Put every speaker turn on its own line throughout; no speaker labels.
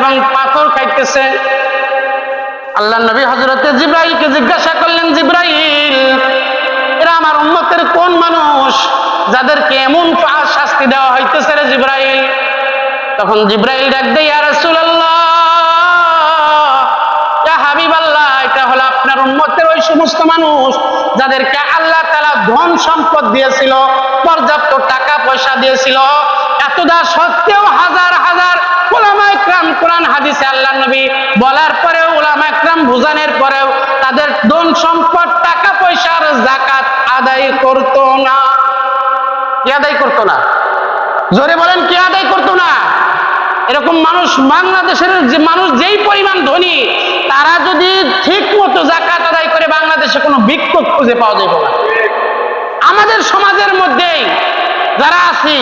এবং পাথর খাইতেছে। আল্লাহ নবী হযরতে জিবরাইলকে জিজ্ঞাসা করলেন, জিবরাইল, এরা আমার উম্মতের কোন মানুষ যাদেরকে এমন শাস্তি দেওয়া হইতেছে রে জিবরাইল? তখন জিবরাইল ডাক দেয়, ইয়া রাসূলুল্লাহ, ইয়া হাবিবাল্লাহ, এটা হলো আপনার উম্মতের ওই সমস্ত মানুষ যাদেরকে আল্লাহ তাআলা ধন সম্পদ দিয়েছিল, পর্যাপ্ত টাকা পয়সা দিয়েছিল, এতটা সত্ত্বেও হাজার হাজার উলামায়ে কেরাম কোরআন হাদিসে আল্লাহ নবী বলার পরেও, উলামায়ে কেরাম বুঝানোর পরেও তাদের ধন সম্পদ টাকা পয়সার যাকাত আদায় করতো না। কি আদায় করতো না? জোরে বলেন, কি আদায় করতো না? এরকম মানুষ বাংলাদেশের যে মানুষ যেই পরিমাণ ধনী, তারা যদি ঠিক মতো যাকাত আদায় করে বাংলাদেশে কোনো ভিক্ষুক খুঁজে পাওয়া যাবে না। আমাদের সমাজের মধ্যেই যারা আছি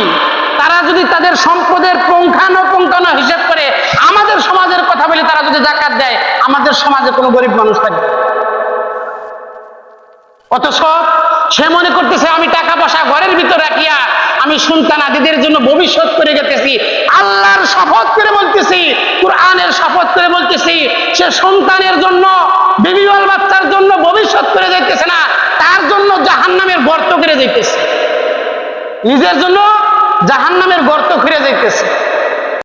তারা যদি তাদের সম্পদের পুঙ্খানুপুঙ্খানু হিসাব করে আমাদের সমাজের কথা বলি, তারা যদি যাকাত দেয়, আমাদের সমাজে কোনো গরিব মানুষ থাকবে। অথচ সে মনে করতেছে আমি টাকা পয়সা ঘরের ভিতর রাখিয়া আমি সন্তানাদিদের জন্য ভবিষ্যৎ করে যেতেছি। আল্লাহর শপথ করে বলতেছি, কুরআনের শপথ করে বলতেছি, সে সন্তানের জন্য, বিবিওয়াল বাচ্চার জন্য ভবিষ্যৎ করে যাইতেছে না, তার জন্য জাহান্নামের গর্ত করে যাইতেছে, নিজের জন্য জাহান্নামের গর্ত করে যাইতেছে।